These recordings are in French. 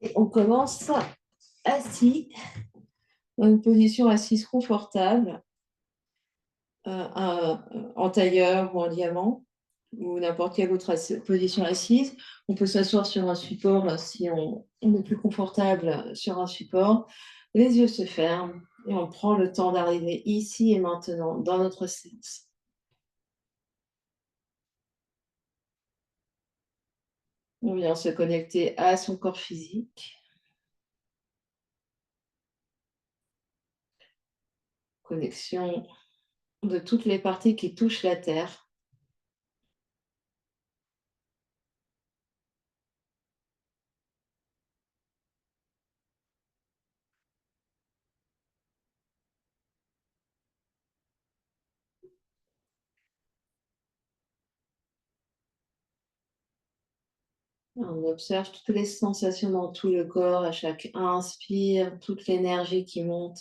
Et on commence assis, dans une position assise confortable, en tailleur ou en diamant, ou n'importe quelle autre position assise. On peut s'asseoir sur un support si on est plus confortable sur un support. Les yeux se ferment et on prend le temps d'arriver ici et maintenant dans notre séance. On vient se connecter à son corps physique, connexion de toutes les parties qui touchent la terre. On observe toutes les sensations dans tout le corps à chaque inspire, toute l'énergie qui monte.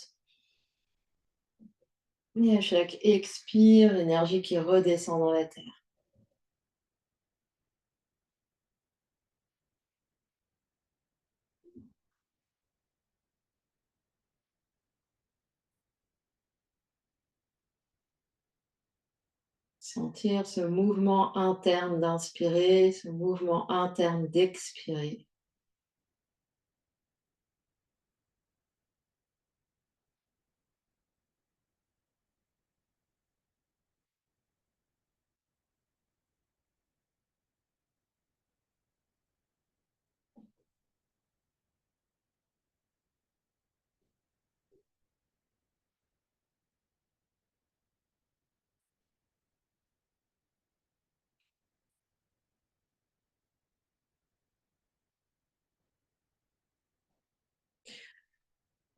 Et à chaque expire, l'énergie qui redescend dans la terre. Sentir ce mouvement interne d'inspirer, ce mouvement interne d'expirer.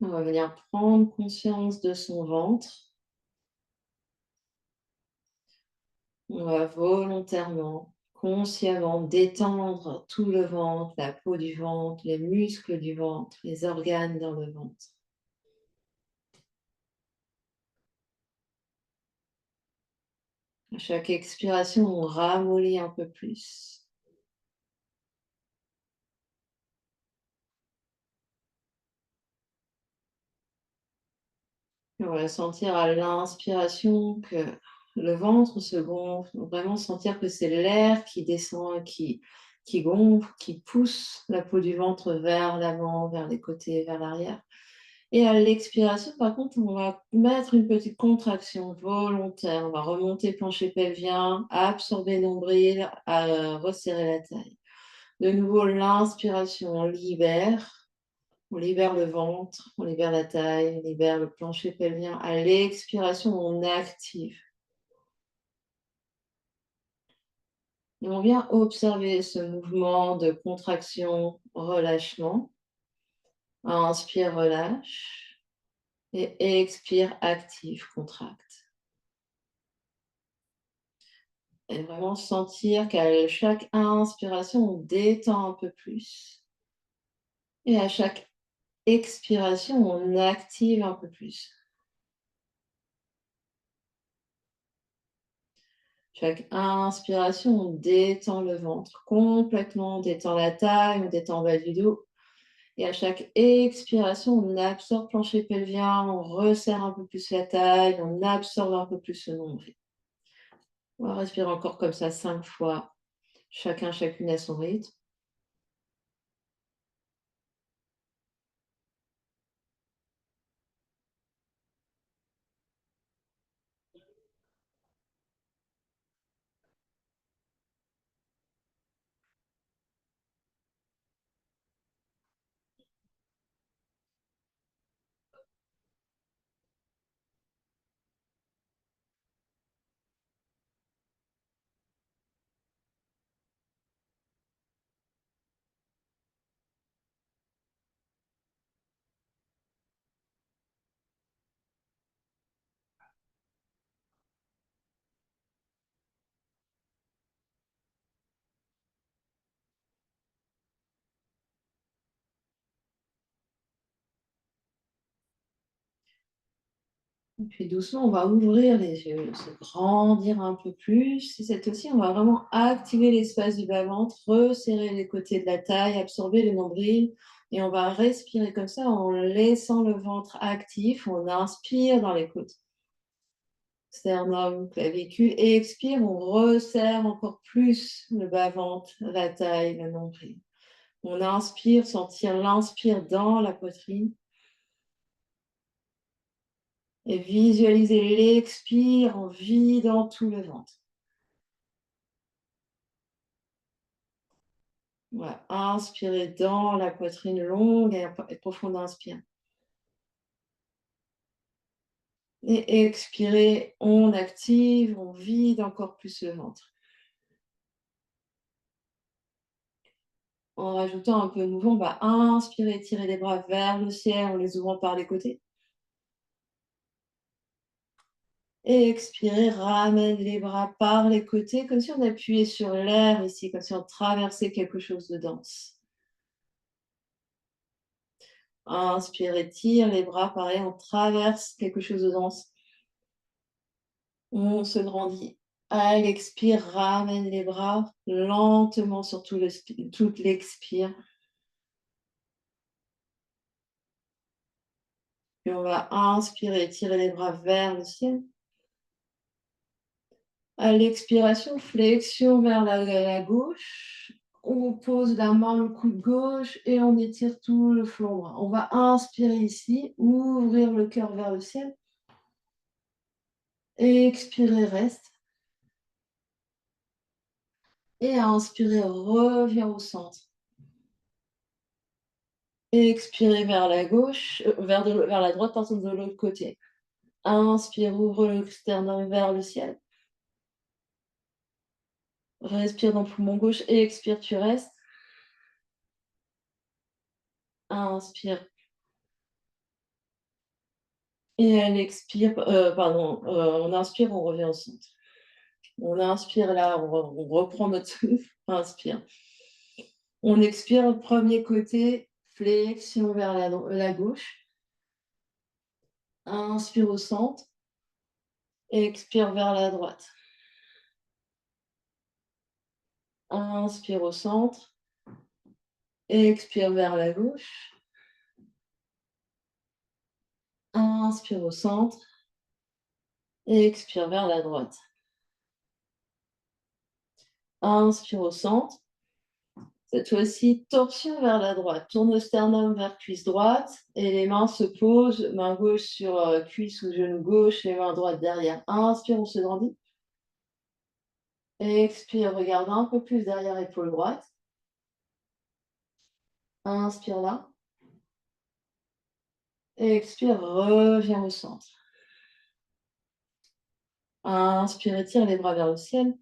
On va venir prendre conscience de son ventre. On va volontairement, consciemment détendre tout le ventre, la peau du ventre, les muscles du ventre, les organes dans le ventre. À chaque expiration, on ramollit un peu plus. Et on va sentir à l'inspiration que le ventre se gonfle, vraiment sentir que c'est l'air qui descend, qui gonfle, qui pousse la peau du ventre vers l'avant, vers les côtés, vers l'arrière. Et à l'expiration, par contre, on va mettre une petite contraction volontaire. On va remonter plancher pelvien, absorber nombril, resserrer la taille. De nouveau, l'inspiration, on libère le ventre, on libère la taille, on libère le plancher pelvien. À l'expiration, on active. Et on vient observer ce mouvement de contraction, relâchement. Inspire, relâche. Et expire, active, contracte. Et vraiment sentir qu'à chaque inspiration, on détend un peu plus. Et à chaque expiration, on active un peu plus. Chaque inspiration, on détend le ventre complètement, on détend la taille, on détend le bas du dos. Et à chaque expiration, on absorbe le plancher pelvien, on resserre un peu plus la taille, on absorbe un peu plus le nombril. On va respirer encore comme ça 5 fois, chacune à son rythme. Et puis doucement, on va ouvrir les yeux, se grandir un peu plus. Et cette fois-ci, on va vraiment activer l'espace du bas-ventre, resserrer les côtés de la taille, absorber le nombril. Et on va respirer comme ça en laissant le ventre actif. On inspire dans les côtes, sternum, clavicule, et expire, on resserre encore plus le bas-ventre, la taille, le nombril. On inspire, sentir l'inspire dans la poitrine. Et visualiser l'expire en vidant tout le ventre. Voilà. Inspirez dans la poitrine longue et profonde, inspire. Et expirez, on active, on vide encore plus le ventre. En rajoutant un peu de mouvement, on va inspirer, tirer les bras vers le ciel en les ouvrant par les côtés. Et expirer, ramène les bras par les côtés, comme si on appuyait sur l'air ici, comme si on traversait quelque chose de dense. Inspire, tire les bras, pareil, on traverse quelque chose de dense. On se grandit. Elle expire, ramène les bras lentement sur tout l'expire. Puis on va inspirer, tirer les bras vers le ciel. À l'expiration, flexion vers la gauche. On pose la main, le coude gauche et on étire tout le flanc droit. On va inspirer ici, ouvrir le cœur vers le ciel. Expirer, reste. Et à inspirer, reviens au centre. Expirez vers la gauche, vers la droite, pardon, de l'autre côté. Inspire, ouvre le sternum vers le ciel. Respire dans le poumon gauche et expire, tu restes. Inspire. Et elle expire, on inspire, on revient au centre. On inspire là, on reprend notre souffle, inspire. On expire, premier côté, flexion vers la gauche. Inspire au centre. Expire vers la droite. Inspire au centre. Expire vers la gauche. Inspire au centre. Et expire vers la droite. Inspire au centre. Cette fois-ci, torsion vers la droite. Tourne le sternum vers cuisse droite et les mains se posent, main gauche sur cuisse ou genou gauche, les mains droites derrière. Inspire, on se grandit. Expire, regarde un peu plus derrière épaule droite. Inspire là. Expire, reviens au centre. Inspire, étire les bras vers le ciel.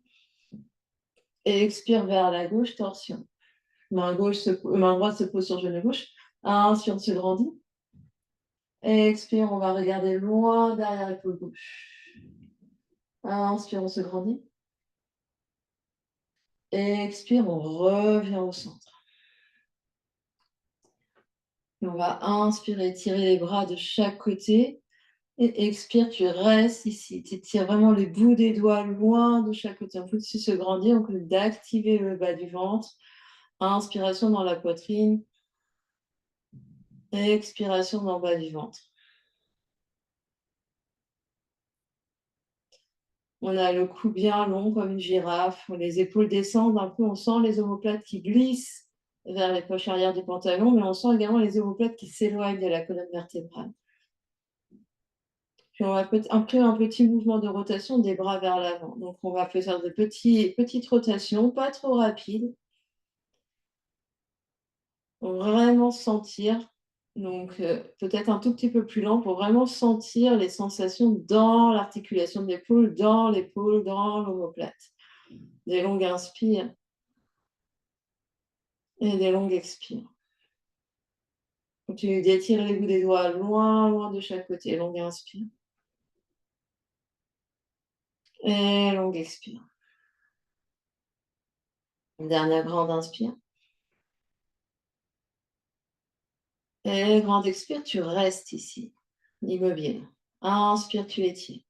Expire vers la gauche, torsion. Main droite se pose sur genou gauche. Inspire, on se grandit. Expire, on va regarder loin derrière l'épaule gauche. Inspire, on se grandit. Expire, on revient au centre. Et on va inspirer, tirer les bras de chaque côté. Et expire, tu restes ici. Tu tires vraiment les bouts des doigts loin de chaque côté. On peut aussi se grandir, on peut d'activer le bas du ventre. Inspiration dans la poitrine. Expiration dans le bas du ventre. On a le cou bien long comme une girafe. Les épaules descendent un peu. On sent les omoplates qui glissent vers les poches arrière du pantalon, mais on sent également les omoplates qui s'éloignent de la colonne vertébrale. Puis on va après un petit mouvement de rotation des bras vers l'avant. Donc on va faire de petites rotations, pas trop rapides. Pour vraiment sentir, donc peut-être un tout petit peu plus lent pour vraiment sentir les sensations dans l'articulation de l'épaule, dans l'omoplate. Des longues inspires et des longues expires. Continue d'étirer les bouts des doigts loin, loin de chaque côté. Longue inspire. Et longue expire. Dernière grande inspire. Et grande expire, tu restes ici, immobile. Inspire, tu étires.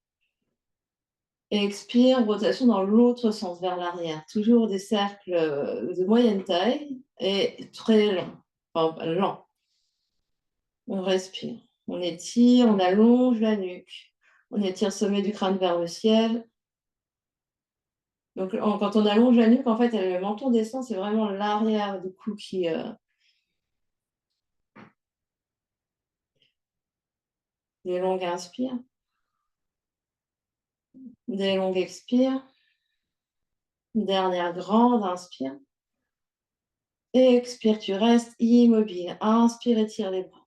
Expire, rotation dans l'autre sens, vers l'arrière. Toujours des cercles de moyenne taille et très lents. Enfin, lents. On respire. On étire, on allonge la nuque. On étire le sommet du crâne vers le ciel. Donc, quand on allonge la nuque, en fait, le menton descend, c'est vraiment l'arrière du cou qui... Des longues inspires. Des longues expires. Dernière grande inspire. Et expire, tu restes immobile. Inspire, étire les bras.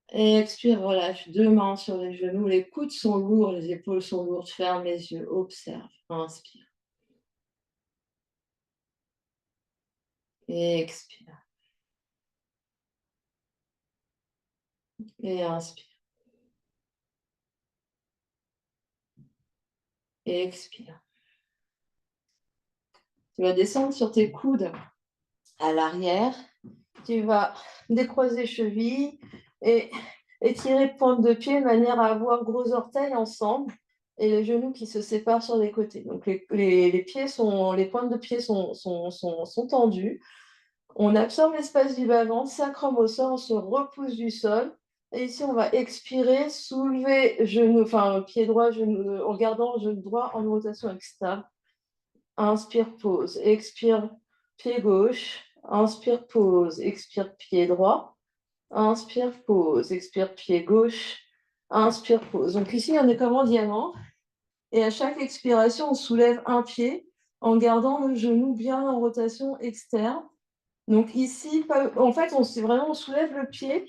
Et expire, relâche. Deux mains sur les genoux. Les coudes sont lourds, les épaules sont lourdes. Ferme les yeux, observe. Inspire. Et expire. Et inspire. Et expire. Tu vas descendre sur tes coudes à l'arrière. Tu vas décroiser cheville et étirer pointe de pied de manière à avoir gros orteils ensemble et les genoux qui se séparent sur les côtés. Donc les pieds sont, les pointes de pied sont tendues. On absorbe l'espace du bas-ventre, sacrum au sol, on se repousse du sol. Et ici, on va expirer, soulever genou, enfin pied droit, genou, en gardant le genou droit en rotation externe. Inspire, pause. Expire, pied gauche. Inspire, pause. Expire, pied droit. Inspire, pause. Expire, pied gauche. Inspire, pause. Donc ici, on est comme en diamant. Et à chaque expiration, on soulève un pied en gardant le genou bien en rotation externe. Donc ici, en fait, on soulève le pied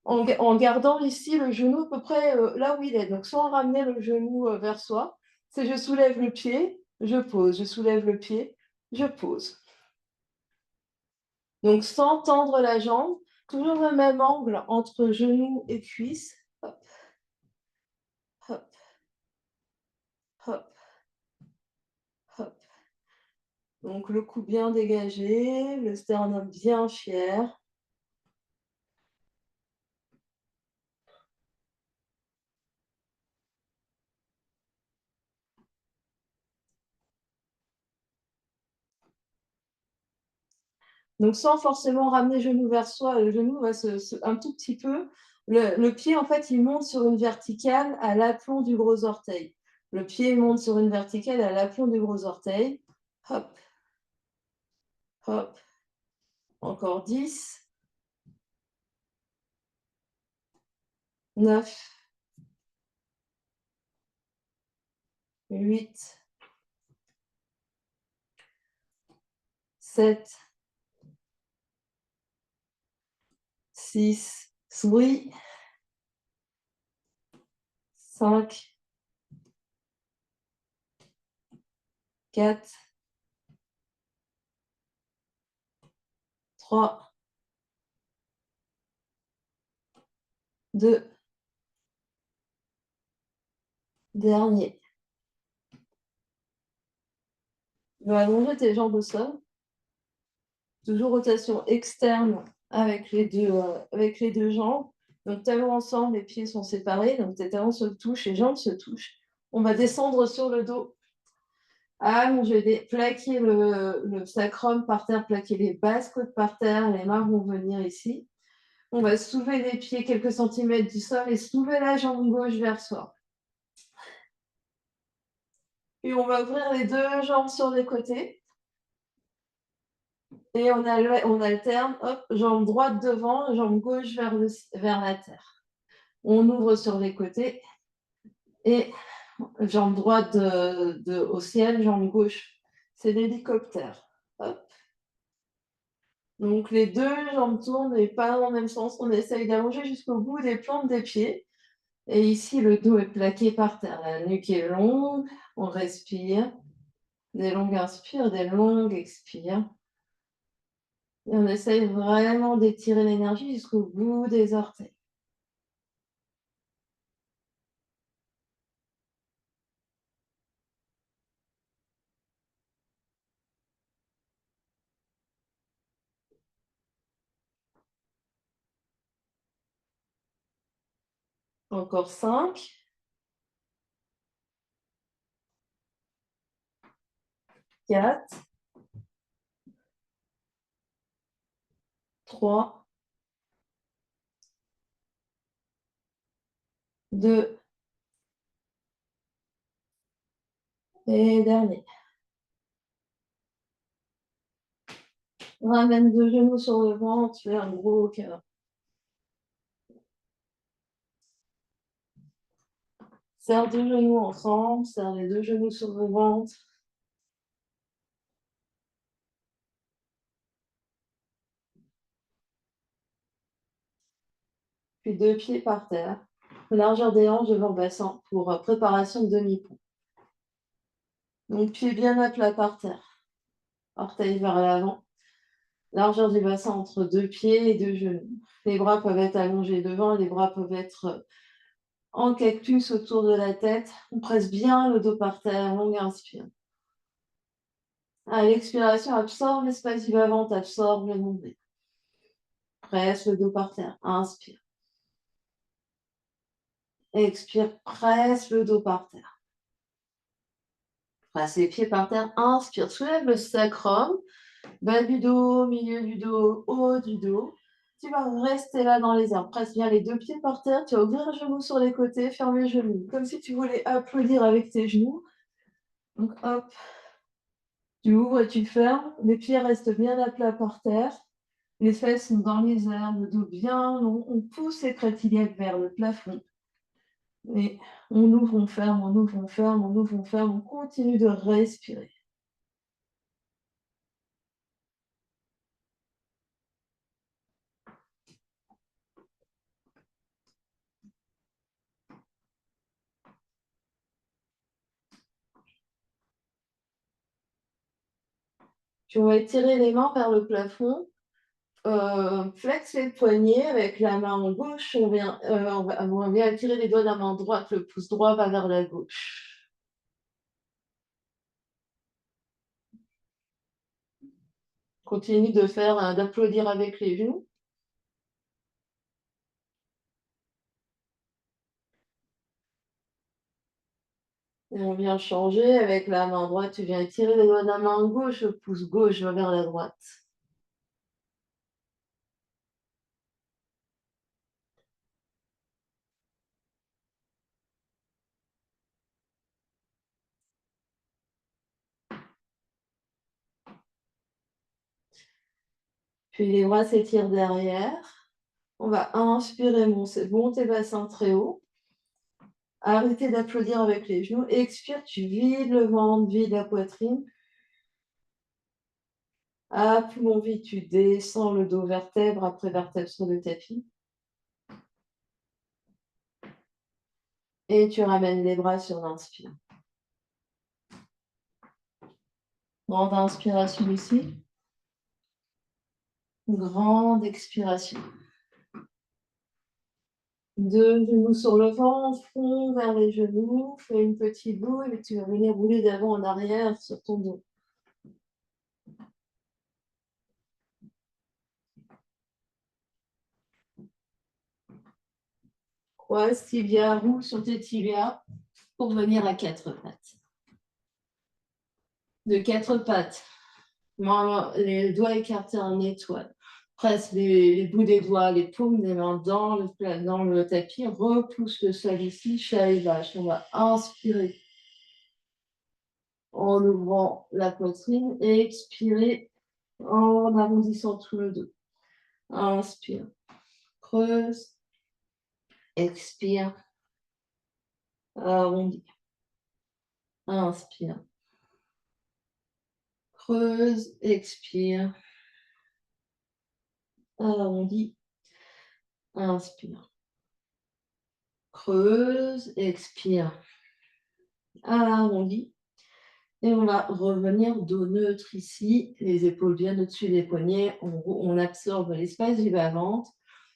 en gardant ici le genou à peu près là où il est. Donc sans ramener le genou vers soi, c'est je soulève le pied, je pose, je soulève le pied, je pose. Donc sans tendre la jambe, toujours le même angle entre genou et cuisse. Hop, hop, hop, hop. Donc le cou bien dégagé, le sternum bien fier. Donc sans forcément ramener le genou vers soi, le genou va un tout petit peu. Le pied, en fait, il monte sur une verticale à l'aplomb du gros orteil. Le pied monte sur une verticale à l'aplomb du gros orteil. Hop, hop. Encore 10, 9, 8, 7, 6, souris, 5, 4, 3, 2, dernier. Tu vas allonger tes jambes au sol. Toujours rotation externe avec les deux jambes. Donc talons ensemble, les pieds sont séparés. Donc tes talons se touchent, les jambes se touchent. On va descendre sur le dos. Allonger, plaquer le sacrum par terre, plaquer les basses côtes par terre. Les mains vont venir ici. On va soulever les pieds quelques centimètres du sol et soulever la jambe gauche vers soi. Puis on va ouvrir les deux jambes sur les côtés. Et on alterne, hop, jambe droite devant, jambe gauche vers la terre. On ouvre sur les côtés et jambe droite au ciel, jambe gauche. C'est l'hélicoptère. Hop. Donc les deux jambes tournent mais pas dans le même sens. On essaye d'allonger jusqu'au bout des plantes des pieds. Et ici, le dos est plaqué par terre. La nuque est longue. On respire. Des longues inspires, des longues expires. Et on essaye vraiment d'étirer l'énergie jusqu'au bout des orteils. Encore 5, 4, 3, 2 et dernier. Ramène 2 genoux sur le ventre, fais un gros câlin. Serre 2 genoux ensemble, serre les 2 genoux sur le ventre. Puis 2 pieds par terre. Largeur des hanches devant le bassin pour préparation de demi-pont. Donc pieds bien à plat par terre. Orteils vers l'avant. Largeur du bassin entre 2 pieds et 2 genoux. Les bras peuvent être allongés devant, les bras peuvent être en cactus autour de la tête. On presse bien le dos par terre, longue inspire. À l'expiration, absorbe l'espace du bas-ventre, absorbe le nombril. Presse le dos par terre, inspire. Expire, presse le dos par terre. Presse les pieds par terre, inspire. Soulève le sacrum, bas du dos, milieu du dos, haut du dos. Tu vas rester là dans les airs. Presse bien les 2 pieds par terre. Tu vas ouvrir les genoux sur les côtés, ferme les genoux. Comme si tu voulais applaudir avec tes genoux. Donc hop, tu ouvres et tu fermes. Les pieds restent bien à plat par terre. Les fesses sont dans les airs, le dos bien long. On pousse les crêtes iliaques vers le plafond. Et on ouvre, on ferme, on ouvre, on ferme, on ouvre, on ferme. On continue de respirer. Tu vas étirer les mains vers le plafond. Flex les poignets avec la main gauche. On vient étirer les doigts de la main droite. Le pouce droit va vers la gauche. Continue de faire, d'applaudir avec les genoux. Et on vient changer avec la main droite. Tu viens étirer les doigts de la main gauche. Le pouce gauche va vers la droite. Puis les bras s'étirent derrière. On va inspirer, monter bassin très haut. Arrêtez d'applaudir avec les genoux. Expire, tu vides le ventre, vide la poitrine. À poumon vide, tu descends le dos vertèbre après vertèbre sur le tapis. Et tu ramènes les bras sur l'inspire. Grande inspiration ici. Grande expiration. 2 genoux sur le ventre, front vers les genoux. Fais une petite boule et tu vas venir rouler d'avant en arrière sur ton dos. Croise tibia, roule sur tes tibias pour venir à 4 pattes. De 4 pattes, les doigts écartés en étoile. Presse les bouts des doigts, les paumes des mains dans le tapis. Repousse le sol ici, chat et vache. On va inspirer en ouvrant la poitrine et expirer en arrondissant tout le dos. Inspire, creuse, expire, arrondis. Inspire, creuse, expire, arrondis. Inspire, creuse, expire, arrondis. Et on va revenir dos neutre ici, les épaules bien au-dessus des poignets. On absorbe l'espace du bas-ventre.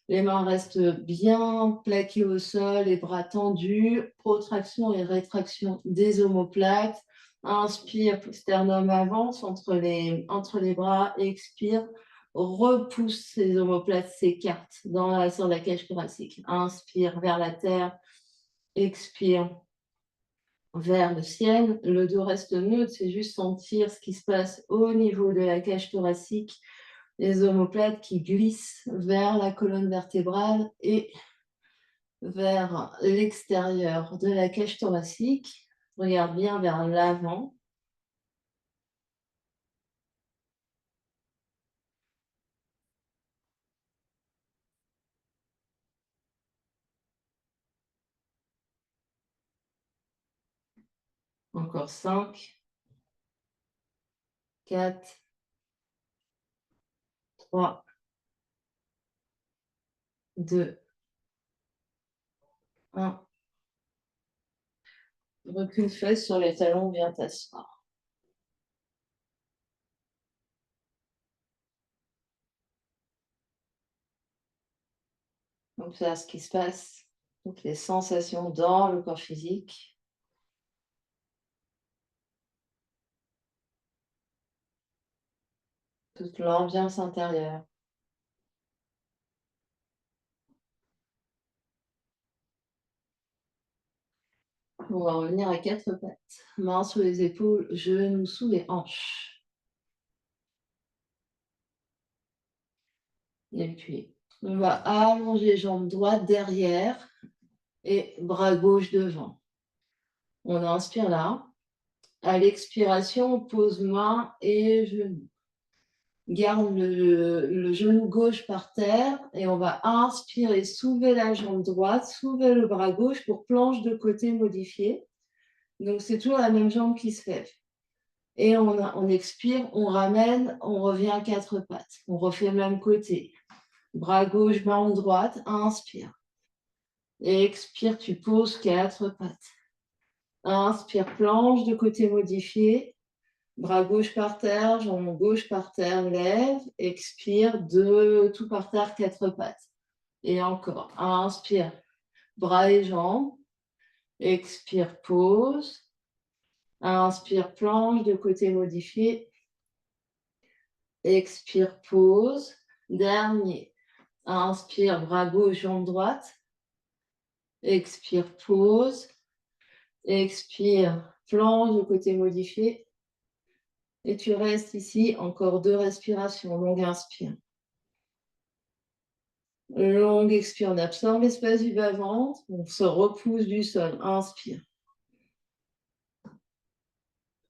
Les mains restent bien plaquées au sol, les bras tendus. Protraction et rétraction des omoplates. Inspire, sternum avance entre les bras. Expire, repousse les omoplates, s'écartent sur la cage thoracique. Inspire vers la terre. Expire vers le ciel. Le dos reste neutre, c'est juste sentir ce qui se passe au niveau de la cage thoracique, les omoplates qui glissent vers la colonne vertébrale et vers l'extérieur de la cage thoracique. Regarde bien vers l'avant. Encore 5, 4, 3, 2, 1. Recule fesse sur les talons, viens t'asseoir. Observe ce qui se passe, toutes les sensations dans le corps physique. Toute l'ambiance intérieure. On va revenir à 4 pattes. Mains sous les épaules, genoux sous les hanches. Et puis, on va allonger jambes droites derrière et bras gauche devant. On inspire là. À l'expiration, on pose main et genoux. Garde le genou gauche par terre et on va inspirer, soulever la jambe droite, soulever le bras gauche pour planche de côté modifiée. Donc, c'est toujours la même jambe qui se lève. Et on expire, on ramène, on revient à 4 pattes. On refait le même côté. Bras gauche, main droite, inspire. Et expire, tu poses 4 pattes. Inspire, planche de côté modifié. Bras gauche par terre, jambe gauche par terre, lève. Expire, tout par terre, 4 pattes. Et encore. Inspire, bras et jambes. Expire, pause. Inspire, planche de côté modifié. Expire, pause. Dernier. Inspire, bras gauche, jambe droite. Expire, pause. Expire, planche de côté modifié. Et tu restes ici, encore 2 respirations. Longue inspire. Longue expire, on absorbe l'espace du bas-ventre. On se repousse du sol. Inspire.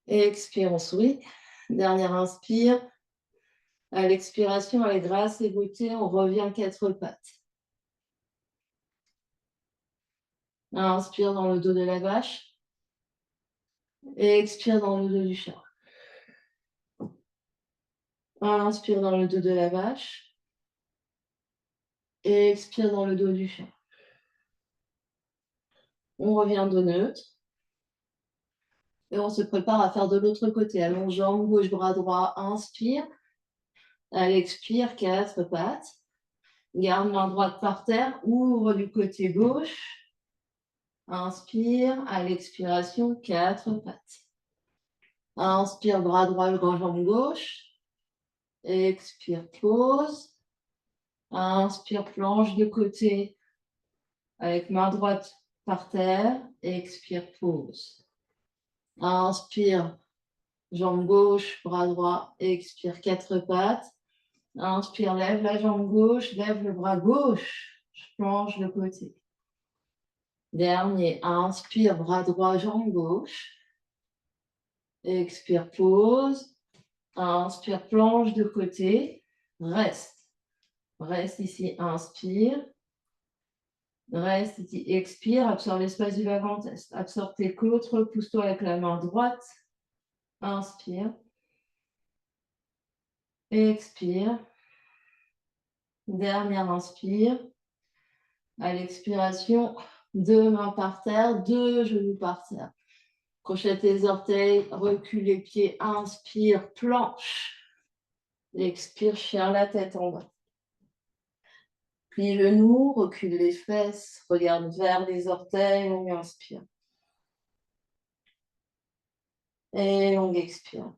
Expire, on sourit. Dernière inspire. À l'expiration, avec grâce et beauté, on revient 4 pattes. Inspire dans le dos de la vache. Et expire dans le dos du chat. Inspire dans le dos de la vache. Et expire dans le dos du chat. On revient dos neutre. Et on se prépare à faire de l'autre côté. Allons, jambe gauche, bras droit. Inspire. À l'expire, 4 pattes. Garde main droite par terre. Ouvre du côté gauche. Inspire. À l'expiration, 4 pattes. Inspire, bras droit, grand jambe gauche. Expire, pause. Inspire, planche de côté avec main droite par terre. Expire, pause. Inspire, jambe gauche, bras droit. Expire, 4 pattes. Inspire, lève la jambe gauche, lève le bras gauche. Planche de côté. Dernier, inspire, bras droit, jambe gauche. Expire, pause. Inspire, planche de côté. Reste. Reste ici, inspire. Reste ici, expire. Absorbe l'espace du bas-ventre. Absorbe tes côtes. Repousse-toi avec la main droite. Inspire. Expire. Dernière inspire. À l'expiration, 2 mains par terre, 2 genoux par terre. Crochet tes orteils, recule les pieds, inspire, planche. Expire, chien la tête en bas. Plie les genoux, recule les fesses, regarde vers les orteils, longue inspire. Et longue expire.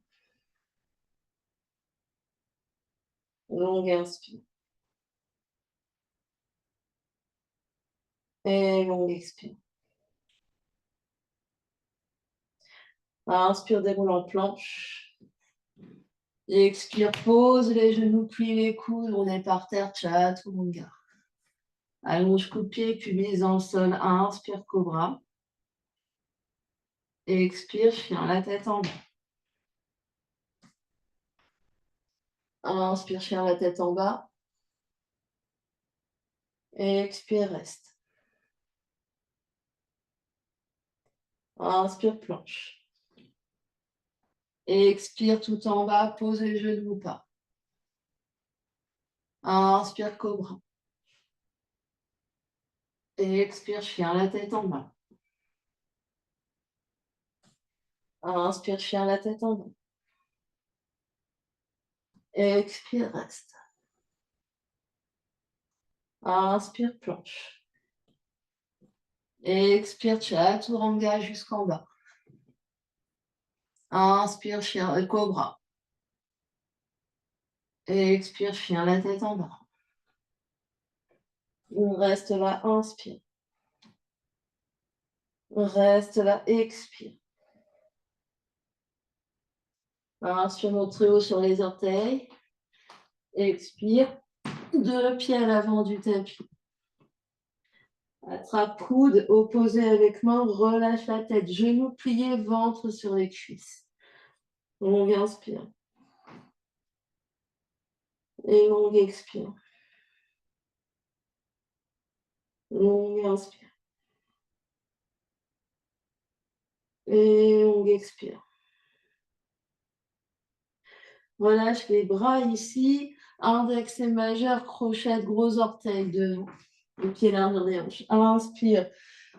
Longue inspire. Et longue expire. Inspire, déroule en planche. Et expire, pose les genoux, plie les coudes, on est par terre, chaturanga. Allonge coup de pied, pubis dans le sol. Inspire, cobra. Et expire, chien, la tête en bas. Inspire, chien, la tête en bas. Et expire, reste. Inspire, planche. Et expire tout en bas, pose les genoux pas. Inspire, cobra. Et expire, chien, la tête en bas. Inspire, chien, la tête en bas. Et expire, reste. Inspire, planche. Et expire, chaturanga jusqu'en bas. Inspire, chien, cobra. Et expire, chien, la tête en bas. On reste là, inspire. On reste là, expire. Inspire, monte très haut sur les orteils. Expire. Deux pieds à l'avant du tapis. Attrape coude, opposé avec main, relâche la tête. Genoux pliés, ventre sur les cuisses. Longue inspire. Et longue expire. Longue inspire. Et longue expire. Relâche les bras ici. Index et majeur, crochet, gros orteil devant. Les pieds larges des hanches. Inspire.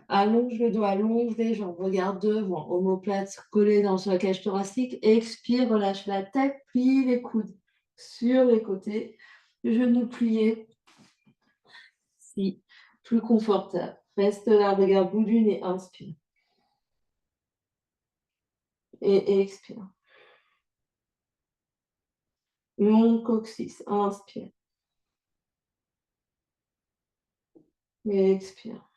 Allonge le dos, allonge les jambes. Regarde devant. Omoplate collée dans la cage thoracique. Expire, relâche la tête. Plie les coudes sur les côtés. Genoux pliés. Si, plus confortable. Reste là, regarde bout du nez. Inspire. Et expire. Long coccyx. Inspire. Et expire.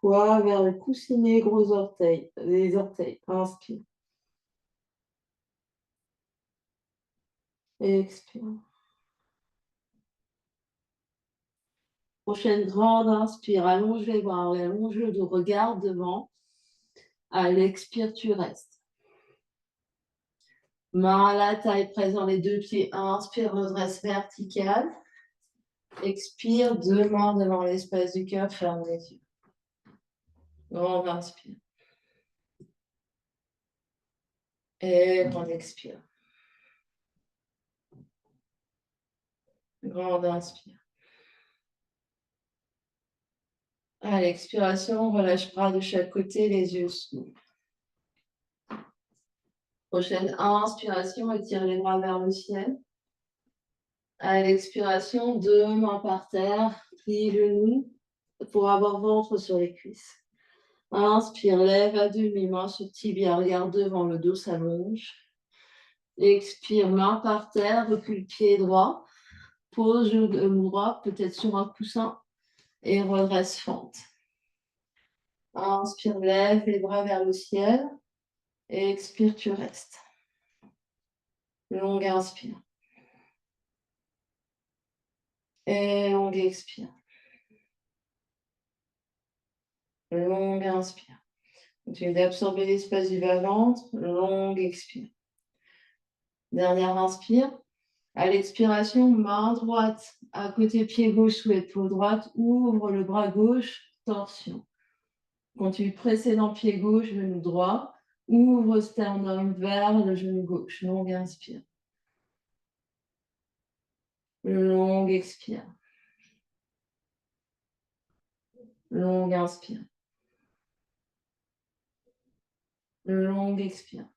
Poids vers le coussinet, gros orteils. Les orteils. Inspire. Et expire. Prochaine grande inspire. Allonge les bras. Allonge le dos. Regarde devant. À l'expire, tu restes. Main à la taille, présent les deux pieds. Inspire, redresse verticale. Expire, deux mains devant l'espace du cœur, ferme les yeux. On inspire. Et on expire. Grande inspire. À l'expiration, relâche bras de chaque côté, les yeux s'ouvrent. Prochaine inspiration, étire les bras vers le ciel. À l'expiration, deux mains par terre, plie les genoux pour avoir ventre sur les cuisses. Inspire, lève à demi, main sur tibia, regarde devant, le dos s'allonge. Expire, main par terre, recule pied droit, pose genou droit, peut-être sur un coussin, et redresse fente. Inspire, lève les bras vers le ciel, et expire, tu restes. Longue inspire. Et longue expire. Longue inspire. Continue d'absorber l'espace du bas-ventre, longue expire. Dernière inspire. À l'expiration, main droite à côté pied gauche sous épaule droite, ouvre le bras gauche, torsion. Continue précédent pied gauche, genou droit, ouvre sternum vers le genou gauche, longue inspire. Longue expire. Longue inspire. Longue expire.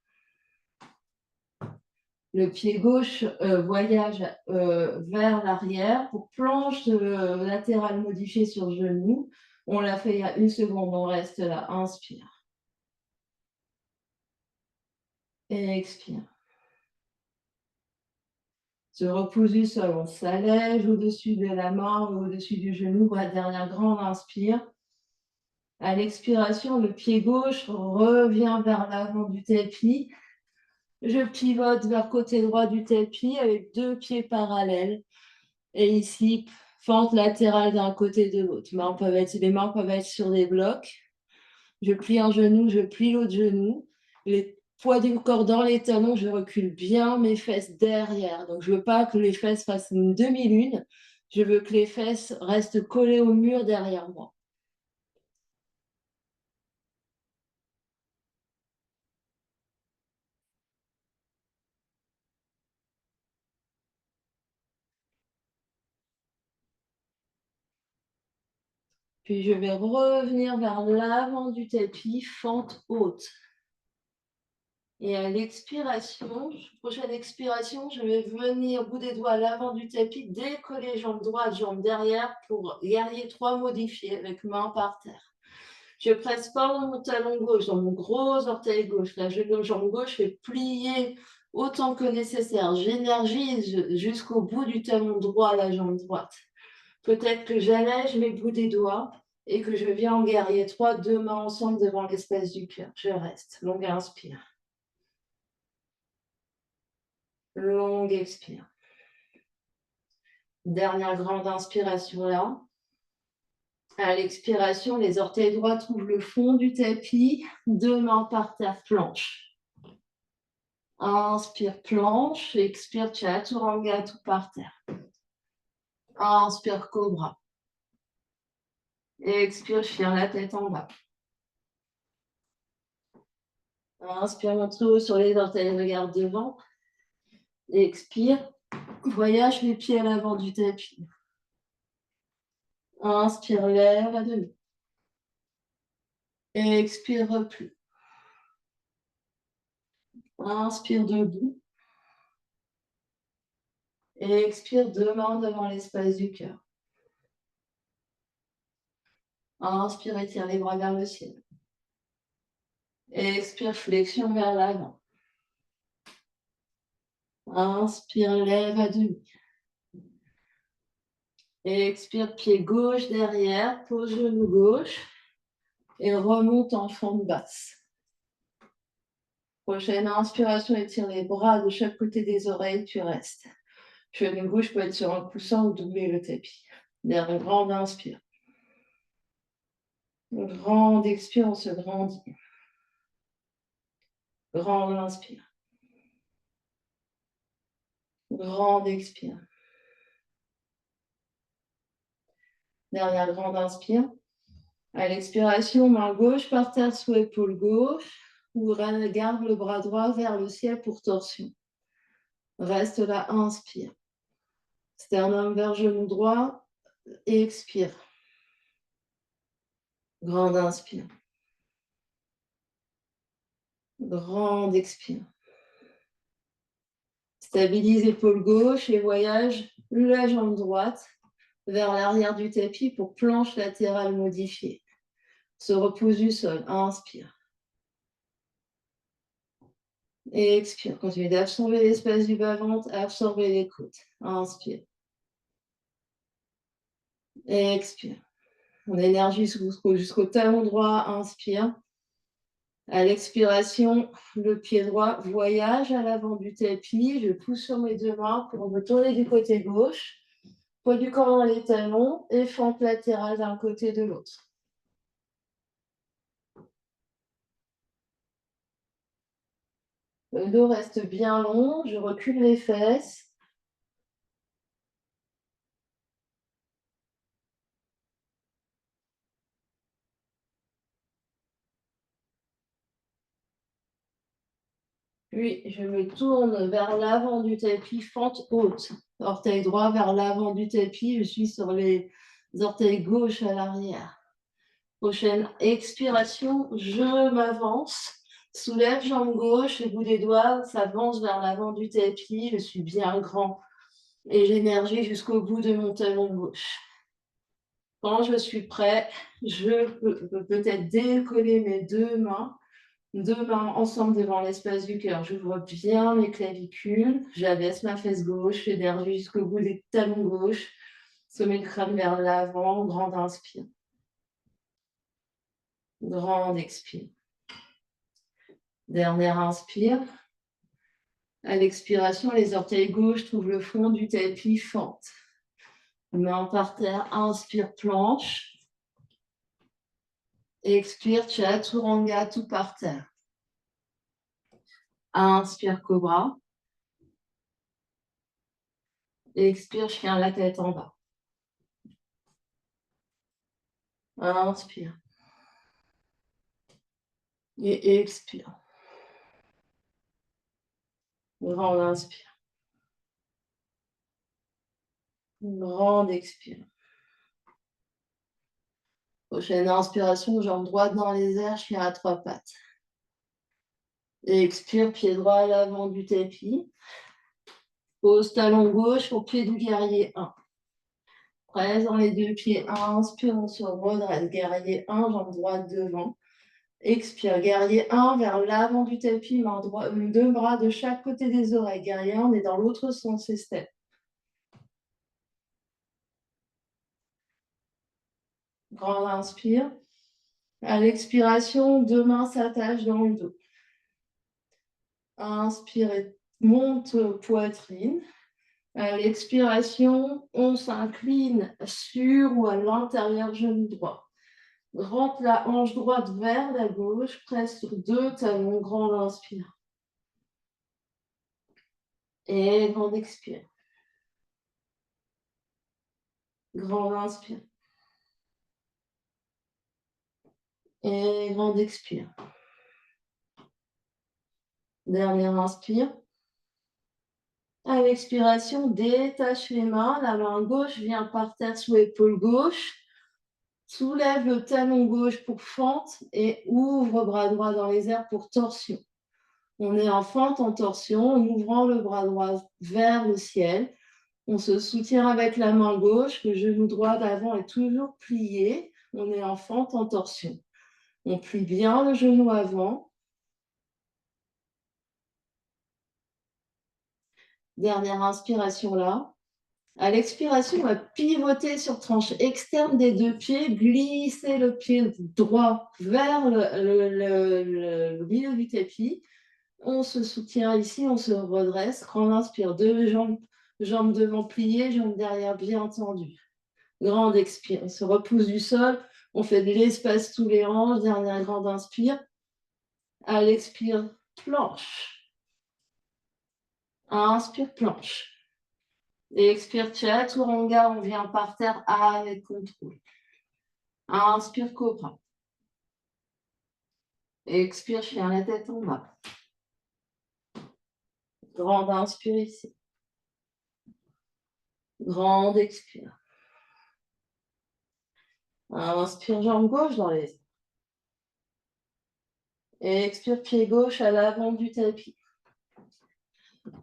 Le pied gauche voyage vers l'arrière pour planche latérale modifiée sur genou. On l'a fait il y a une seconde, on reste là. Inspire. Et expire. Se repose du sol, on s'allège au-dessus de la main ou au-dessus du genou. La dernière grande inspire. À l'expiration, le pied gauche revient vers l'avant du tapis. Je pivote vers côté droit du tapis avec deux pieds parallèles. Et ici, Fente latérale d'un côté de l'autre. Les mains peuvent être sur des blocs. Je plie un genou, je plie l'autre genou. Les poids du corps dans les talons, je recule bien mes fesses derrière. Donc, je veux pas que les fesses fassent une demi-lune. Je veux que les fesses restent collées au mur derrière moi. Puis, je vais revenir vers l'avant du tapis, fente haute. Et à l'expiration, prochaine expiration, je vais venir bout des doigts à l'avant du tapis, décoller jambe droite, jambe derrière pour guerrier 3 modifié avec main par terre. Je presse pas dans mon talon gauche, dans mon gros orteil gauche. La jambe gauche fait plier autant que nécessaire. J'énergise jusqu'au bout du talon droit, la jambe droite. Peut-être que j'allège mes bouts des doigts et que je viens en guerrier 3, 2 mains ensemble devant l'espace du cœur. Je reste. Longue inspire. Longue expire. Dernière grande inspiration là. À l'expiration, les orteils droits trouvent le fond du tapis. 2 mains par terre, planche. Inspire, planche. Expire, chaturanga, tout par terre. Inspire, cobra. Expire, chien, la tête en bas. Inspire, montre haut sur les orteils, regarde devant. Expire, voyage les pieds à l'avant du tapis. Inspire, lève à demi. Expire, replie. Inspire, debout. Expire, 2 mains devant l'espace du cœur. Inspire, étire les bras vers le ciel. Expire, flexion vers l'avant. Inspire, lève à demi. Expire, pied gauche derrière, pose genou gauche et remonte en fente basse. Prochaine inspiration, étire les bras de chaque côté des oreilles, tu restes. Genou gauche peut être sur un coussin ou doubler le tapis. Dernière grande inspire. Grande expire, on se grandit. Grande inspire. Grande expire. Dernière grande inspire. À l'expiration, main gauche par terre sous épaule gauche. Ou garde le bras droit vers le ciel pour torsion. Reste là, inspire. Sternum vers genou droit. Expire. Grande inspire. Grande expire. Stabilise épaule gauche et voyage la jambe droite vers l'arrière du tapis pour planche latérale modifiée. Se repose du sol. Inspire. Et expire. Continue d'absorber l'espace du bas-ventre, absorber les côtes. Inspire. Et expire. On énergie jusqu'au talon droit. Inspire. À l'expiration, le pied droit voyage à l'avant du tapis. Je pousse sur mes 2 mains pour me tourner du côté gauche. Poids du corps dans les talons et fente latérale d'un côté de l'autre. Le dos reste bien long. Je recule les fesses. Puis, je me tourne vers l'avant du tapis, fente haute. Orteil droit vers l'avant du tapis. Je suis sur les orteils gauche à l'arrière. Prochaine expiration, je m'avance. Soulève jambe gauche, les bouts des doigts s'avancent vers l'avant du tapis. Je suis bien grand et j'énergie jusqu'au bout de mon talon gauche. Quand je suis prêt, je peux peut-être décoller mes 2 mains. 2 mains ensemble devant l'espace du cœur. J'ouvre bien mes clavicules. J'abaisse ma fesse gauche. J'énergie jusqu'au bout des talons gauche. Sommet de crâne vers l'avant. Grande inspire. Grande expire. Dernière inspire. À l'expiration, les orteils gauche trouvent le fond du tapis, fente. Main par terre, inspire, planche. Expire, chaturanga, tout par terre. Inspire, cobra. Expire, chien, la tête en bas. Inspire. Et expire. Grand inspire. Grande expire. Prochaine inspiration, jambe droite dans les airs, chien à trois pattes. Et expire, pied droit à l'avant du tapis. Pose talon gauche au pied du guerrier 1. Presse dans les deux pieds. Inspire, on se redresse. Guerrier 1, jambe droite devant. Expire, guerrier 1 vers l'avant du tapis, main droite, deux bras de chaque côté des oreilles. Guerrier 1, on est dans l'autre sens et step. Grand inspire. À l'expiration, deux mains s'attachent dans le dos. Inspire et monte poitrine. À l'expiration, on s'incline sur ou à l'intérieur genou droit. Rentre la hanche droite vers la gauche, presse sur deux talons, grand inspire. Et grand expire. Grand inspire. Et grand expire. Dernière inspire. À l'expiration, détache les mains. La main gauche vient par terre sous l'épaule gauche. Soulève le talon gauche pour fente et ouvre bras droit dans les airs pour torsion. On est en fente, en torsion, en ouvrant le bras droit vers le ciel. On se soutient avec la main gauche, le genou droit d'avant est toujours plié. On est en fente, en torsion. On plie bien le genou avant. Dernière inspiration là. À l'expiration, on va pivoter sur tranche externe des deux pieds, glisser le pied droit vers le milieu du tapis. On se soutient ici, on se redresse. Grand inspire, deux jambes devant pliées, jambes derrière bien tendues. Grande expire, on se repousse du sol, on fait de l'espace sous les hanches. Dernière grande inspire. À l'expire, planche. Inspire, planche. Et expire, chaturanga, on vient par terre avec contrôle. Inspire, cobra. Expire, chien, la tête en bas. Grande inspire ici. Grande expire. Inspire, jambe gauche dans les airs. Et expire, pied gauche à l'avant du tapis.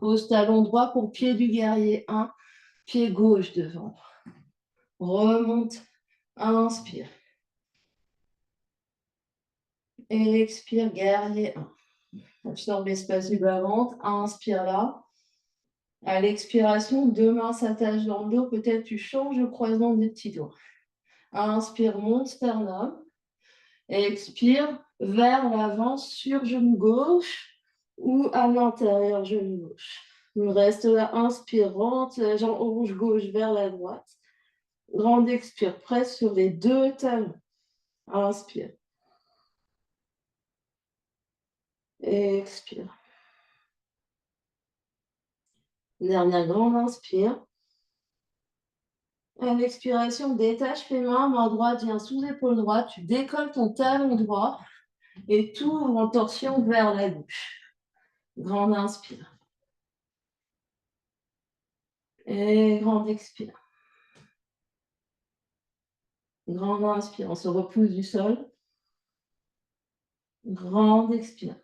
Pose talon droit pour pied du guerrier 1, pied gauche devant. Remonte, inspire. Et expire, guerrier 1. Absorbe l'espace du bas-ventre, inspire là. À l'expiration, deux mains s'attachent dans le dos. Peut-être tu changes le croisement des petits doigts. Inspire, monte sternum. Expire, vers l'avant sur genou gauche ou à l'intérieur genou gauche. On reste là, inspire, rentre la jambe gauche vers la droite. Grande expire, presse sur les deux talons. Inspire. Expire. Dernière grande inspire. À l'expiration, détache les mains, main droite vient sous épaule droite, tu décolles ton talon droit et t'ouvres en torsion vers la gauche. Grande inspire. Et grande expire. Grande inspire, on se repousse du sol. Grande expire.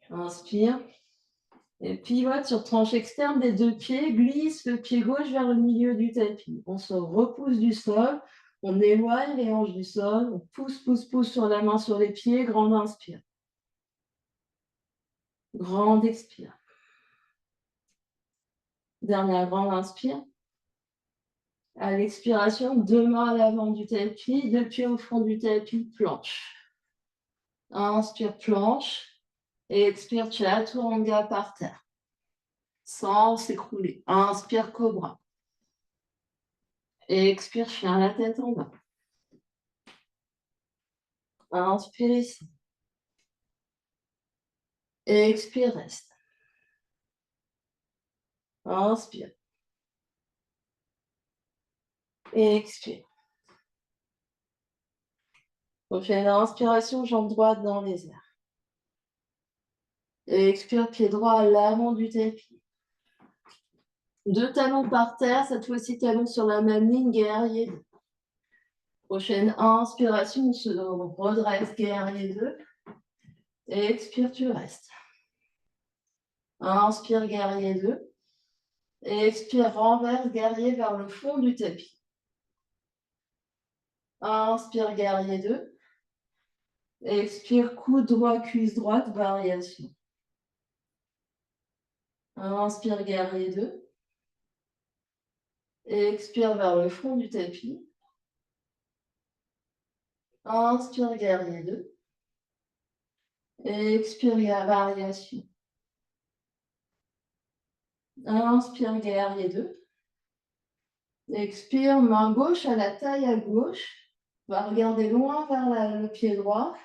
Inspire. Et pivote sur tranche externe des deux pieds, glisse le pied gauche vers le milieu du tapis. On se repousse du sol, on éloigne les hanches du sol, on pousse, pousse, pousse sur la main sur les pieds, grande inspire. Grande expire. Dernière grande inspire. À l'expiration, deux mains à l'avant du tapis, deux pieds au fond du tapis, planche. Inspire, planche. Et expire, chaturanga par terre. Sans s'écrouler. Inspire, cobra. Et expire, chien, la tête en bas. Inspire ici. Et expire, reste. Inspire. Et expire. Prochaine inspiration, jambe droite dans les airs. Et expire, pied droit à l'avant du tapis. Deux talons par terre, cette fois-ci talons sur la même ligne, guerrier 2. Prochaine inspiration, on se redresse, guerrier 2. Et expire, tu restes. Inspire, guerrier 2. Et expire, renverse, guerrier vers le fond du tapis. Inspire, guerrier 2. Et expire, coude droit, cuisse droite, variation. Inspire, guerrier 2. Et expire vers le fond du tapis. Inspire, guerrier 2. Et expire, variation. Inspire, guerrier 2. Expire, main gauche à la taille à gauche. On va regarder loin vers le pied droit.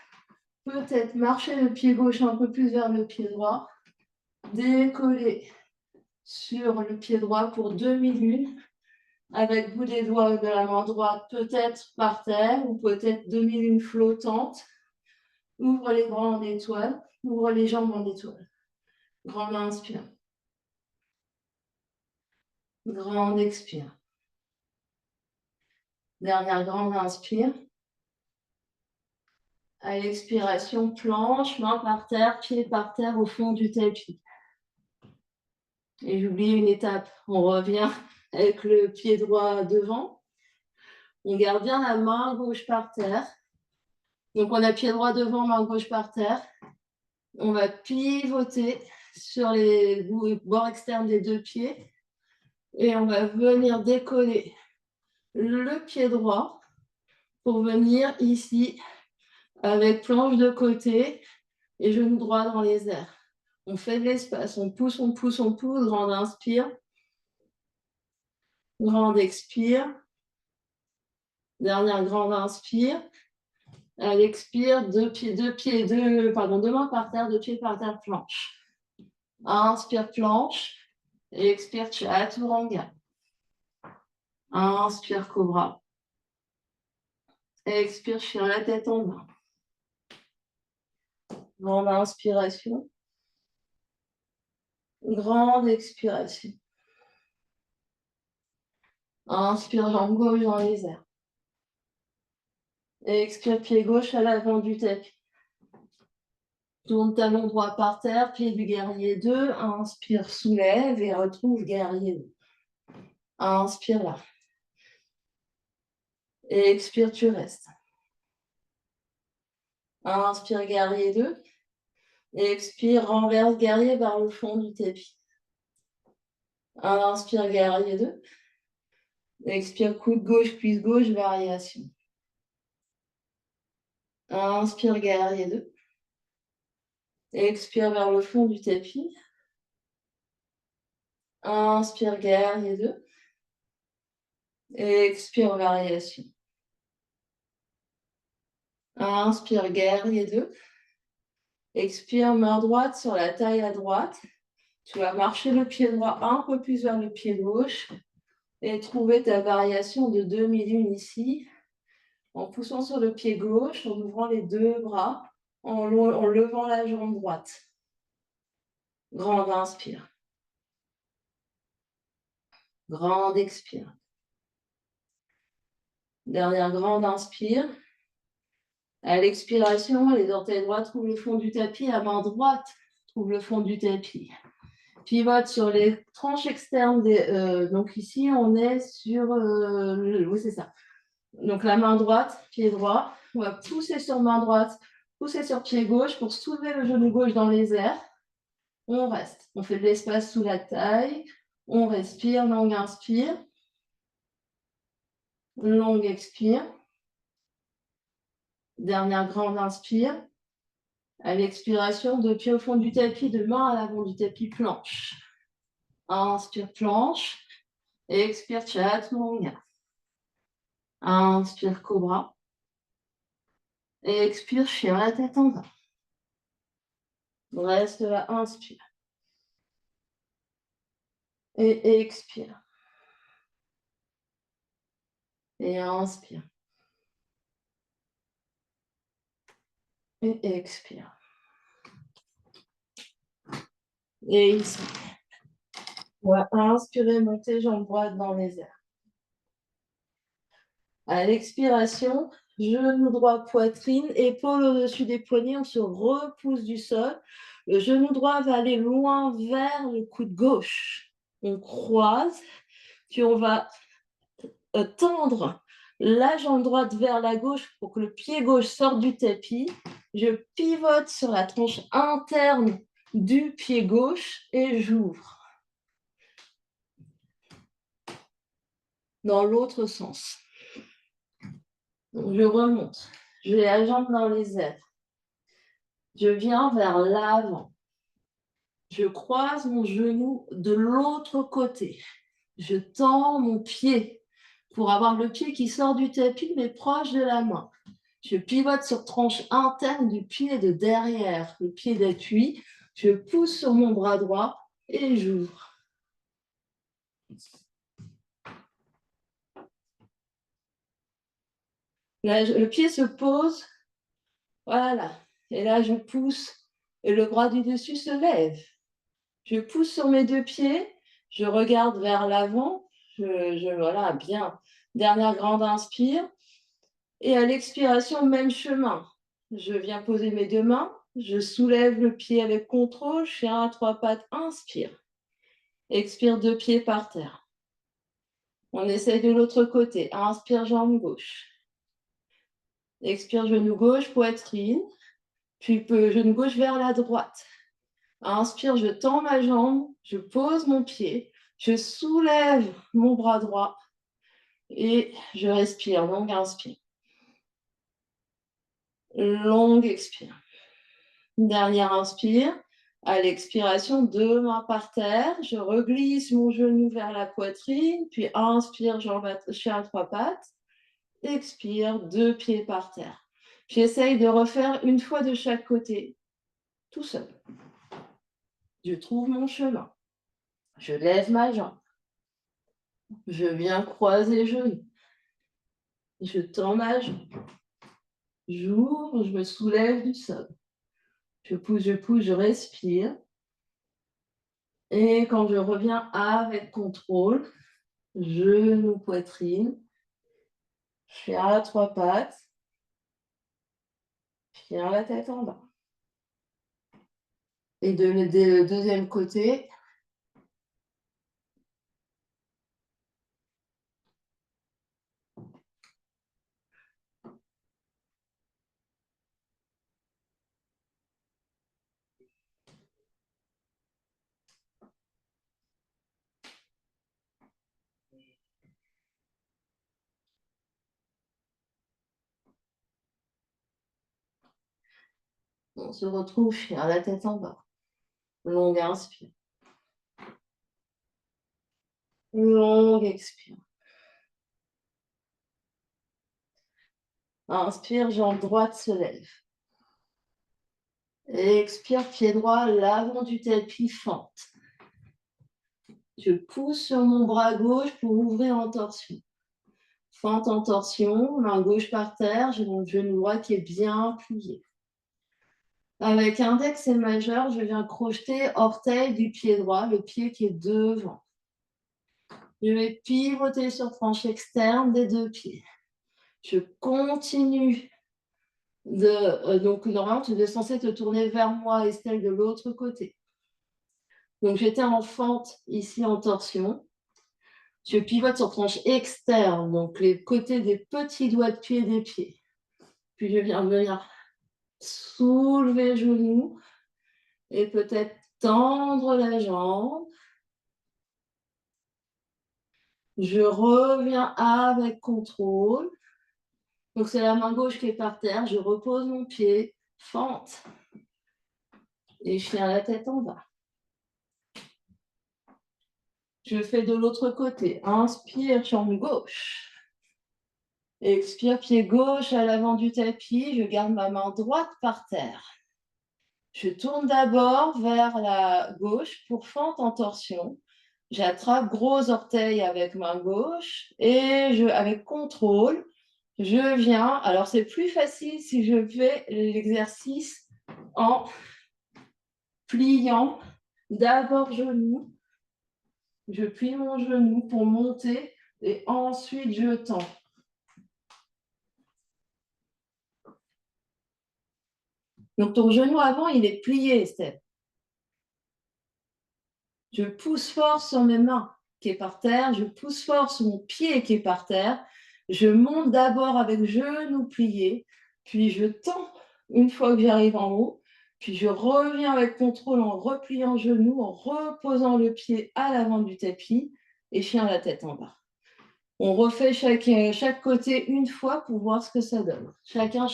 Peut-être marcher le pied gauche un peu plus vers le pied droit. Décoller sur le pied droit pour demi-lune. Avec bout des doigts de la main droite, peut-être par terre ou peut-être demi-lune flottante. Ouvre les bras en étoile. Ouvre les jambes en étoile. Grande inspire. Grande expire. Dernière grande inspire. À l'expiration, planche, main par terre, pied par terre au fond du tapis. Et j'oublie une étape. On revient avec le pied droit devant. On garde bien la main gauche par terre. Donc on a pied droit devant, main gauche par terre. On va pivoter sur les bords externes des deux pieds. Et on va venir décoller le pied droit pour venir ici avec planche de côté et genou droit dans les airs. On fait de l'espace, on pousse, on pousse, on pousse. Grande inspire. Grande expire. Dernière grande inspire. À l'expire, deux mains par terre, deux pieds par terre, planche. Inspire, planche. Et expire, chaturanga. Inspire, cobra. Et expire, chien, la tête en bas. Grande inspiration. Grande expiration. Inspire, jambe gauche dans les airs. Et expire, pied gauche à l'avant du tapis. Tourne talon droit par terre, pied du guerrier 2. Inspire, soulève et retrouve guerrier 2. Inspire là. Et expire, tu restes. Inspire, guerrier 2. Et expire, renverse guerrier vers le fond du tapis. Inspire, guerrier 2. Et expire, coude gauche, cuisse gauche, variation. Inspire, guerrier 2. Et expire vers le fond du tapis. Inspire, guerrier 2. Et expire, variation. Inspire, guerrier 2. Expire, main droite sur la taille à droite. Tu vas marcher le pied droit un peu plus vers le pied gauche et trouver ta variation de demi-lune ici, en poussant sur le pied gauche, en ouvrant les deux bras, en levant la jambe droite. Grande inspire. Grande expire. Dernière grande inspire. À l'expiration, les orteils droits trouvent le fond du tapis, la main droite trouve le fond du tapis. Pivote sur les tranches externes. Donc ici, on est sur... oui, c'est ça. Donc la main droite, pied droit. On va pousser sur main droite, pousser sur pied gauche pour soulever le genou gauche dans les airs. On reste. On fait de l'espace sous la taille. On respire, longue inspire. Longue expire. Dernière grande inspire. À l'expiration, deux pieds au fond du tapis, deux mains à l'avant du tapis, planche. Inspire, planche. Et expire, chaturanga. Inspire, cobra. Et expire, chien, la tête en bas. Reste là, inspire. Et expire. Et inspire. Et expire. Et ici. On va inspirer, monter, jambe droite dans les airs. À l'expiration, genou droit, poitrine, épaule au-dessus des poignets, on se repousse du sol. Le genou droit va aller loin vers le coude gauche. On croise, puis on va tendre la jambe droite vers la gauche pour que le pied gauche sorte du tapis. Je pivote sur la tranche interne du pied gauche et j'ouvre. Dans l'autre sens. Donc, je remonte. Je mets la jambe dans les airs. Je viens vers l'avant. Je croise mon genou de l'autre côté. Je tends mon pied pour avoir le pied qui sort du tapis mais proche de la main. Je pivote sur tranche interne du pied de derrière, le pied d'appui. Je pousse sur mon bras droit et j'ouvre. Là, le pied se pose. Voilà. Et là, je pousse et le bras du dessus se lève. Je pousse sur mes deux pieds. Je regarde vers l'avant. Voilà, bien. Dernière grande inspire. Et à l'expiration, même chemin. Je viens poser mes deux mains. Je soulève le pied avec contrôle. Chien à trois pattes. Inspire. Expire, deux pieds par terre. On essaye de l'autre côté. Inspire, jambe gauche. Expire, genou gauche, poitrine. Puis genou gauche vers la droite. Inspire, je tends ma jambe. Je pose mon pied. Je soulève mon bras droit. Et je respire. Longue inspire. Longue expire. Dernière inspire. À l'expiration, deux mains par terre. Je reglisse mon genou vers la poitrine. Puis inspire, chien à trois pattes. Expire, deux pieds par terre. J'essaye de refaire une fois de chaque côté, tout seul. Je trouve mon chemin. Je lève ma jambe. Je viens croiser les genoux. Je tends ma jambe. J'ouvre, je me soulève du sol. Je pousse, je respire. Et quand je reviens avec contrôle, genou, poitrine, chien à trois pattes, chien la tête en bas. Et de le deuxième côté, on se retrouve chien la tête en bas. Longue inspire. Longue expire. Inspire, jambe droite se lève. Expire, pied droit, l'avant du tapis fente. Je pousse sur mon bras gauche pour ouvrir en torsion. Fente en torsion, main gauche par terre, j'ai mon genou droit qui est bien plié. Avec index et majeur, je viens crocheter orteil du pied droit, le pied qui est devant. Je vais pivoter sur tranche externe des deux pieds. Je continue donc normalement, tu es censé te tourner vers moi, Estelle, de l'autre côté. Donc j'étais en fente ici en torsion. Je pivote sur tranche externe, donc les côtés des petits doigts de pied des pieds. Puis je viens venir soulever le genou et peut-être tendre la jambe. Je reviens avec contrôle. Donc c'est la main gauche qui est par terre. Je repose mon pied, fente. Et je tiens la tête en bas. Je fais de l'autre côté. Inspire, jambe gauche. Expire, pied gauche à l'avant du tapis. Je garde ma main droite par terre. Je tourne d'abord vers la gauche pour fente en torsion. J'attrape gros orteil avec main gauche et avec contrôle, je viens. Alors, c'est plus facile si je fais l'exercice en pliant d'abord genou. Je plie mon genou pour monter et ensuite je tends. Donc, ton genou avant, il est plié, Steph. Je pousse fort sur mes mains qui est par terre. Je pousse fort sur mon pied qui est par terre. Je monte d'abord avec genou plié, puis je tends une fois que j'arrive en haut. Puis je reviens avec contrôle en repliant genou, en reposant le pied à l'avant du tapis et je tiens la tête en bas. On refait chaque côté une fois pour voir ce que ça donne. Chacune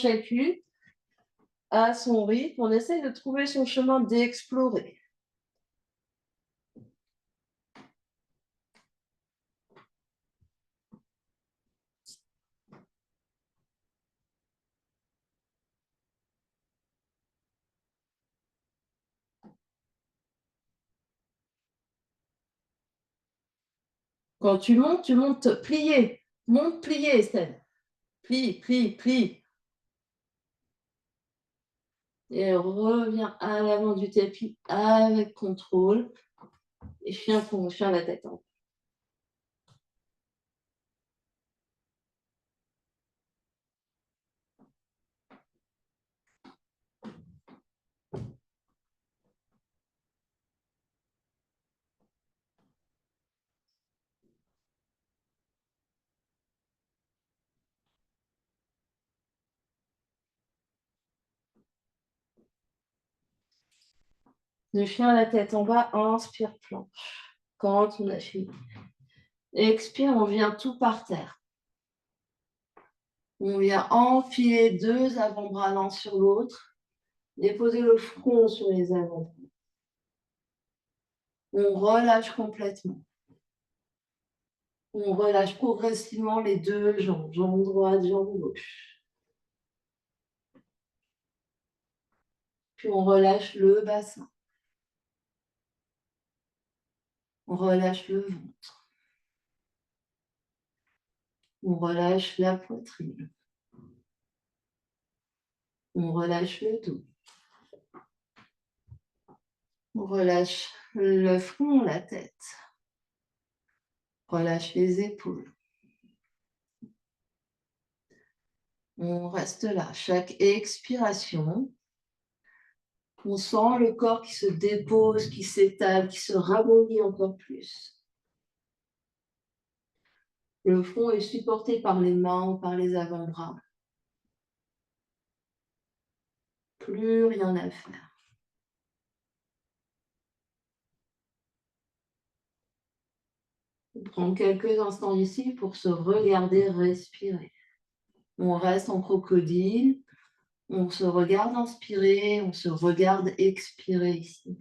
à son rythme. On essaye de trouver son chemin d'explorer. Quand tu montes plié. Monte plié, Estelle. Plie, plie, plie. Et reviens à l'avant du tapis avec contrôle. Et chien la tête en haut. Le chien la tête en bas, inspire planche. Quand on a fini. Expire, on vient tout par terre. On vient enfiler deux avant-bras l'un sur l'autre. Déposer le front sur les avant-bras. On relâche complètement. On relâche progressivement les deux jambes, jambe droite, jambe gauche. Puis on relâche le bassin. On relâche le ventre. On relâche la poitrine. On relâche le dos. On relâche le front, la tête. Relâche les épaules. On reste là. Chaque expiration, on sent le corps qui se dépose, qui s'étale, qui se ramollit encore plus. Le front est supporté par les mains ou par les avant-bras. Plus rien à faire. On prend quelques instants ici pour se regarder respirer. On reste en crocodile. On se regarde inspirer, on se regarde expirer ici.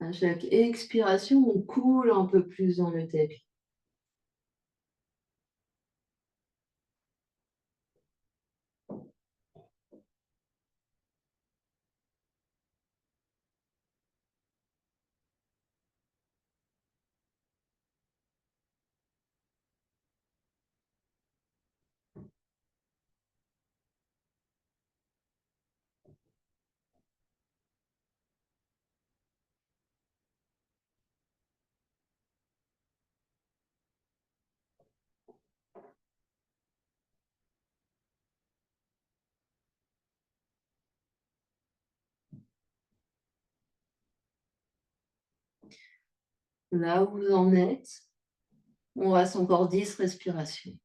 À chaque expiration, on coule un peu plus dans le tapis. Là où vous en êtes, on reste encore 10 respirations.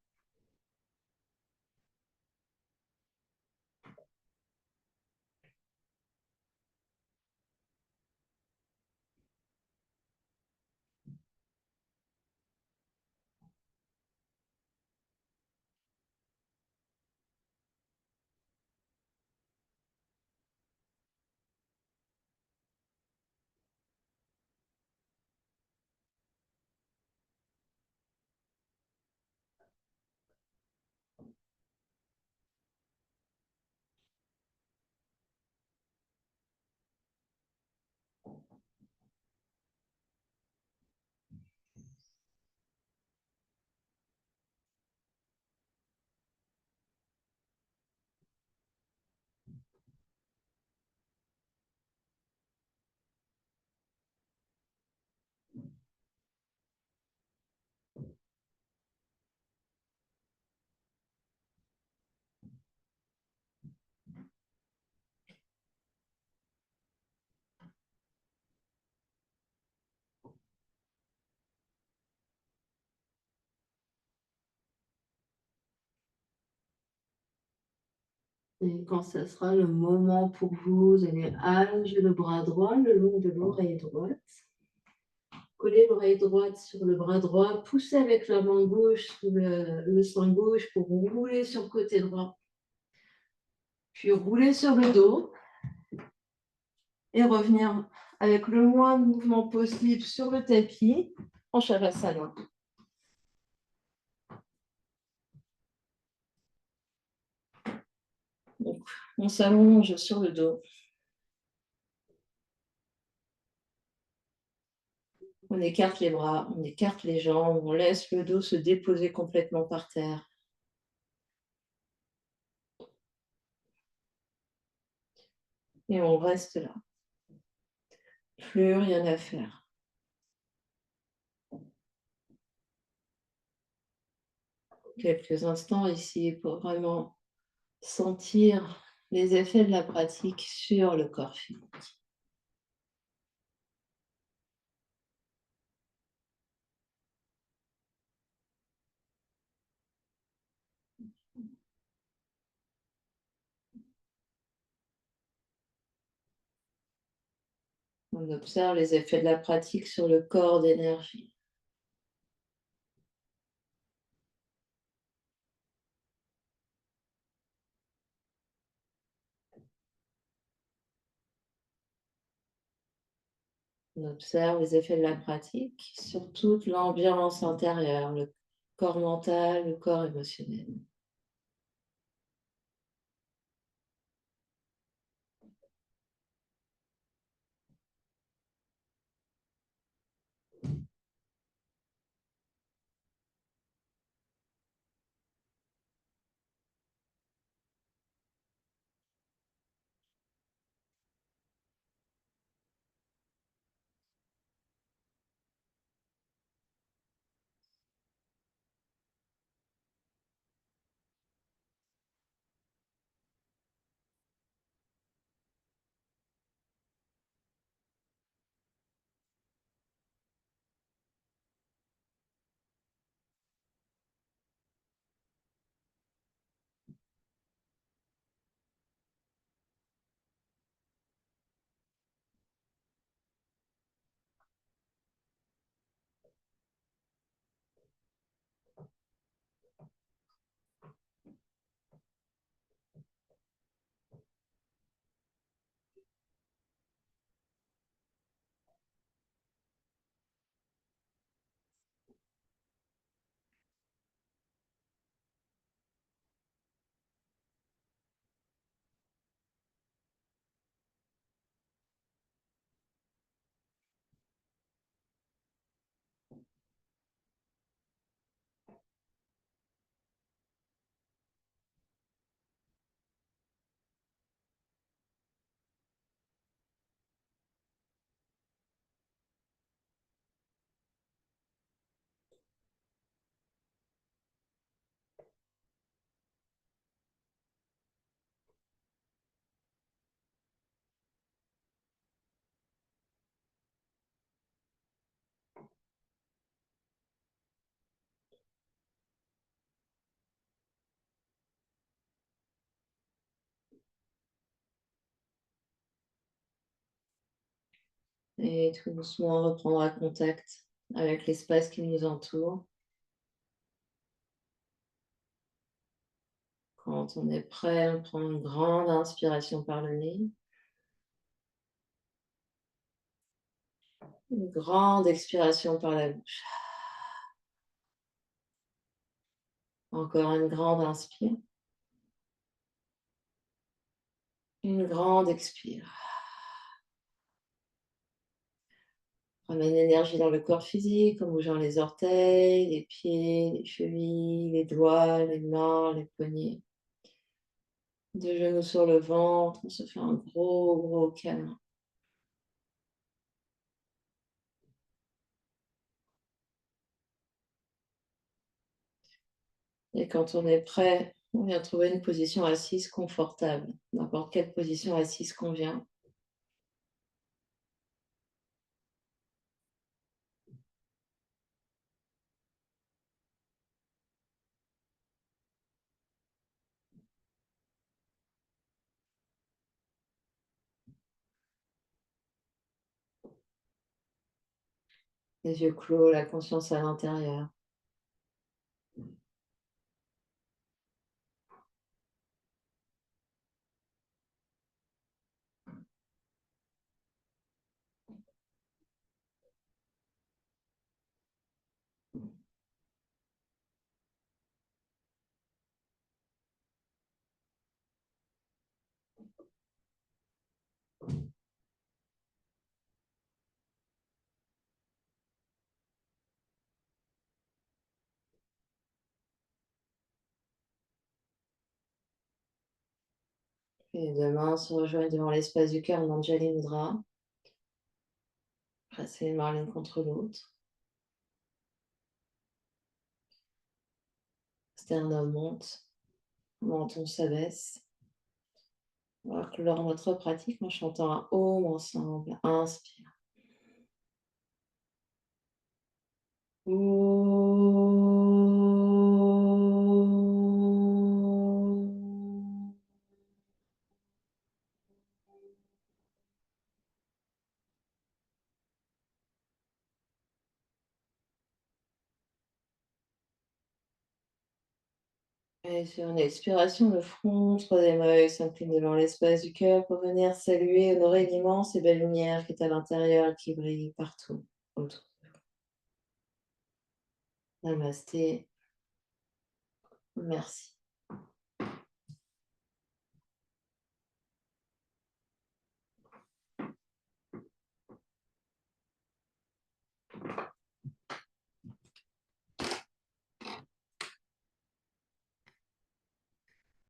Et quand ce sera le moment pour vous, vous allez allonger le bras droit le long de l'oreille droite. Coller l'oreille droite sur le bras droit, pousser avec la main gauche sous le sein gauche pour rouler sur le côté droit. Puis rouler sur le dos et revenir avec le moins de mouvement possible sur le tapis en Shavasana. Donc, on s'allonge sur le dos. On écarte les bras, on écarte les jambes, on laisse le dos se déposer complètement par terre. Et on reste là. Plus rien à faire. Quelques instants ici pour vraiment sentir les effets de la pratique sur le corps physique. On observe les effets de la pratique sur le corps d'énergie. On observe les effets de la pratique sur toute l'ambiance intérieure, le corps mental, le corps émotionnel. Et tout doucement reprendra contact avec l'espace qui nous entoure. Quand on est prêt, on prend une grande inspiration par le nez. Une grande expiration par la bouche. Encore une grande inspire. Une grande expire. Ramène l'énergie dans le corps physique en bougeant les orteils, les pieds, les chevilles, les doigts, les mains, les poignets. Deux genoux sur le ventre, on se fait un gros câlin. Et quand on est prêt, on vient trouver une position assise confortable. N'importe quelle position assise convient. les yeux clos, la conscience à l'intérieur. Et les 2 mains se rejoignent devant l'espace du cœur en Anjali Mudra. Presser les mains l'une contre l'autre. Sternum monte, menton s'abaisse. On va clore notre pratique en chantant un Om ensemble. Inspire. Om. Et sur une expiration, le front, troisième œil s'incline devant l'espace du cœur pour venir saluer, honorer l'immense et belle lumière qui est à l'intérieur et qui brille partout autour. Namasté. Merci.